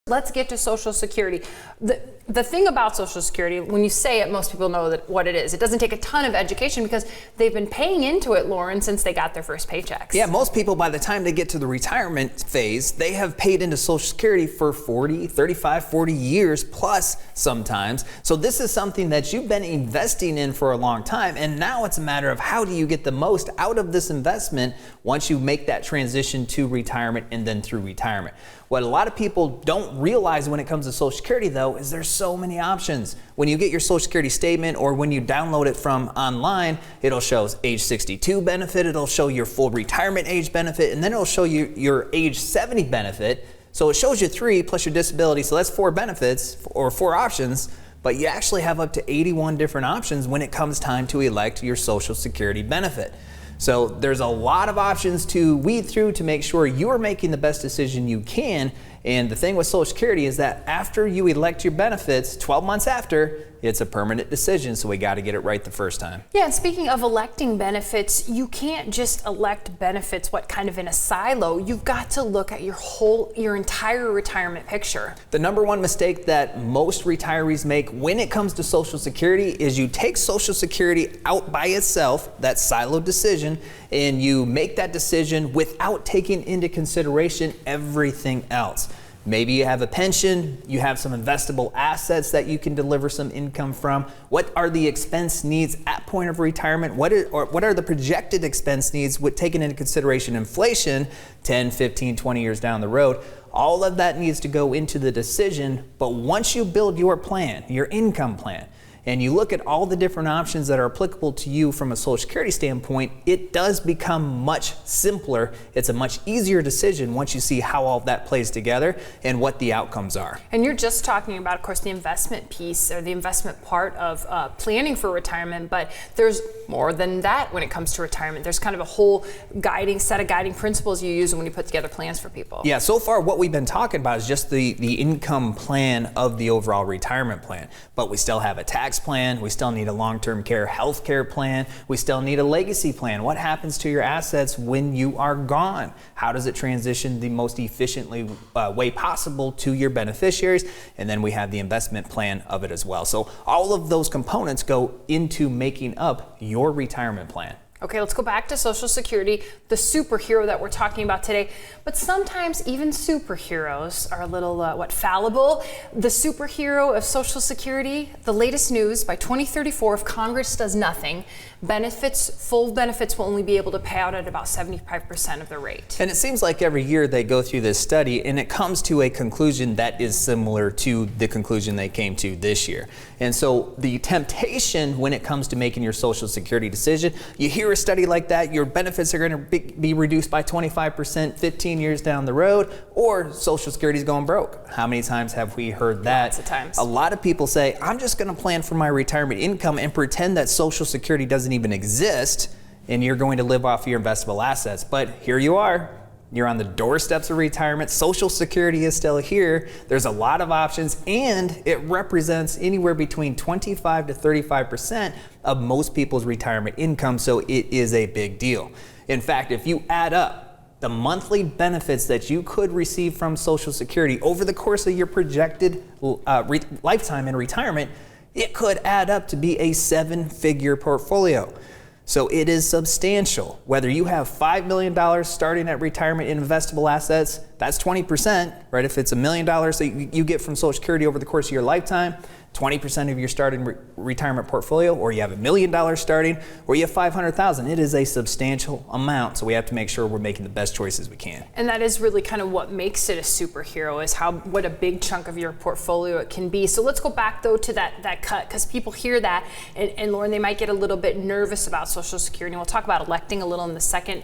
let's get to Social Security. The thing about Social Security, when you say it, most people know what it is. It doesn't take a ton of education because they've been paying into it, Loren, since they got their first paychecks. Yeah, most people, by the time they get to the retirement phase, they have paid into Social Security for 40, 35, 40 years plus sometimes. So this is something that you've been investing in for a long time, and now it's a matter of how do you get the most out of this investment once you make that transition to retirement and then through retirement. What a lot of people don't realize when it comes to Social Security, though, is there's so many options. When you get your Social Security statement or when you download it from online, it'll show age 62 benefit, it'll show your full retirement age benefit, and then it'll show you your age 70 benefit. So it shows you 3 plus your disability, so that's 4 benefits or 4 options, but you actually have up to 81 different options when it comes time to elect your Social Security benefit. So there's a lot of options to weed through to make sure you're making the best decision you can. And the thing with Social Security is that after you elect your benefits, 12 months after, it's a permanent decision, so we got to get it right the first time. Yeah, and speaking of electing benefits, you can't just elect benefits kind of in a silo. You've got to look at your entire retirement picture. The number one mistake that most retirees make when it comes to Social Security is you take Social Security out by itself, that siloed decision, and you make that decision without taking into consideration everything else. Maybe you have a pension, you have some investable assets that you can deliver some income from. What are the expense needs at point of retirement? What are the projected expense needs with taking into consideration inflation 10, 15, 20 years down the road? All of that needs to go into the decision, but once you build your plan, your income plan, and you look at all the different options that are applicable to you from a Social Security standpoint, it does become much simpler. It's a much easier decision once you see how all that plays together and what the outcomes are. And you're just talking about, of course, the investment piece or the investment part of planning for retirement, but there's more than that when it comes to retirement. There's kind of a whole set of guiding principles you use when you put together plans for people. Yeah, so far what we've been talking about is just the income plan of the overall retirement plan, but we still have a tax plan, we still need a long-term care health care plan, we still need a legacy plan. What happens to your assets when you are gone? How does it transition the most efficiently way possible to your beneficiaries? And then we have the investment plan of it as well. So all of those components go into making up your retirement plan. Okay, let's go back to Social Security, the superhero that we're talking about today. But sometimes even superheroes are a little, fallible. The superhero of Social Security, the latest news, by 2034, if Congress does nothing, full benefits will only be able to pay out at about 75% of the rate. And it seems like every year they go through this study and it comes to a conclusion that is similar to the conclusion they came to this year. And so the temptation when it comes to making your Social Security decision, you hear a study like that, your benefits are going to be reduced by 25% 15 years down the road, or Social Security is going broke. How many times have we heard that? Lots of times. A lot of people say, I'm just going to plan for my retirement income and pretend that Social Security doesn't even exist and you're going to live off your investable assets. But here you are. You're on the doorsteps of retirement. Social Security is still here. There's a lot of options, and it represents anywhere between 25 to 35% of most people's retirement income, so it is a big deal. In fact, if you add up the monthly benefits that you could receive from Social Security over the course of your projected lifetime in retirement, it could add up to be a 7-figure portfolio. So it is substantial. Whether you have $5 million starting at retirement in investable assets, that's 20%, right? If it's $1 million that you get from Social Security over the course of your lifetime, 20% of your starting retirement portfolio, or you have $1 million starting, or you have $500,000. It is a substantial amount, so we have to make sure we're making the best choices we can. And that is really kind of what makes it a superhero, is what a big chunk of your portfolio it can be. So let's go back though to that cut, because people hear that, and Loren, they might get a little bit nervous about Social Security. And we'll talk about electing a little in the second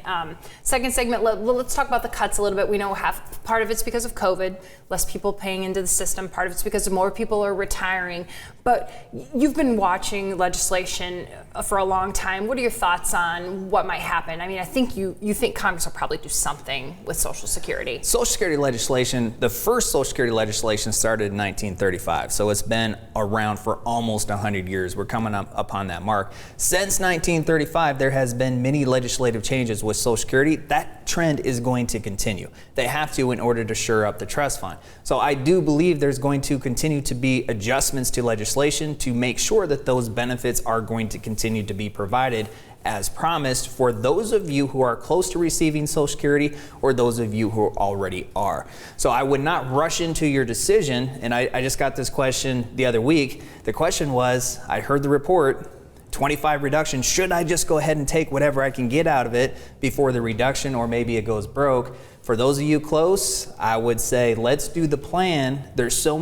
segment. Let's talk about the cuts a little bit. We know part of it's because of COVID, less people paying into the system. Part of it's because more people are retiring. retiring. But you've been watching legislation for a long time. What are your thoughts on what might happen? I mean, I think you think Congress will probably do something with Social Security. Social Security legislation, the first Social Security legislation started in 1935, so it's been around for almost 100 years. We're coming up upon that mark. Since 1935, there has been many legislative changes with Social Security. That trend is going to continue. They have to in order to shore up the trust fund. So I do believe there's going to continue to be adjustments to legislation to make sure that those benefits are going to continue to be provided as promised for those of you who are close to receiving Social Security or those of you who already are. So I would not rush into your decision. And I just got this question the other week. The question was, I heard the report, 25 reduction, should I just go ahead and take whatever I can get out of it before the reduction, or maybe it goes broke? For those of you close, I would say let's do the plan. There's so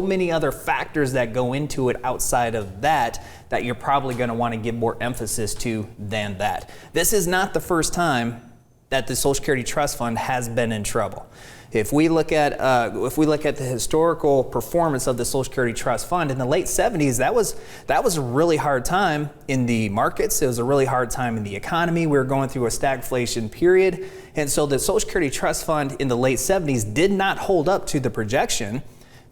many other factors that go into it outside of that you're probably going to want to give more emphasis to than that. This is not the first time that the Social Security Trust Fund has been in trouble. If we look at the historical performance of the Social Security Trust Fund in the late 70s, that was a really hard time in the markets. It was a really hard time in the economy. We were going through a stagflation period, and so the Social Security Trust Fund in the late 70s did not hold up to the projection.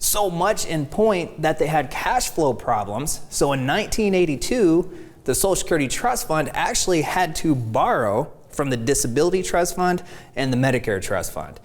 So much in point that they had cash flow problems. So in 1982, the Social Security Trust Fund actually had to borrow from the Disability Trust Fund and the Medicare Trust Fund.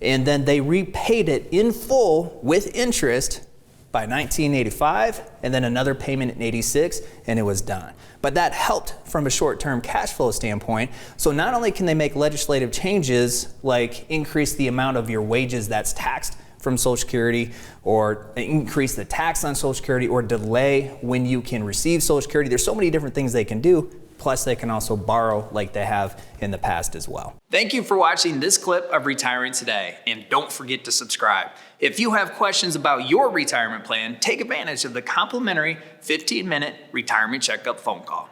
And then they repaid it in full with interest by 1985, and then another payment in 86, and it was done. But that helped from a short-term cash flow standpoint. So not only can they make legislative changes like increase the amount of your wages that's taxed from Social Security, or increase the tax on Social Security, or delay when you can receive Social Security. There's so many different things they can do. Plus, they can also borrow like they have in the past as well. Thank you for watching this clip of Retiring Today, and don't forget to subscribe. If you have questions about your retirement plan, take advantage of the complimentary 15-minute retirement checkup phone call.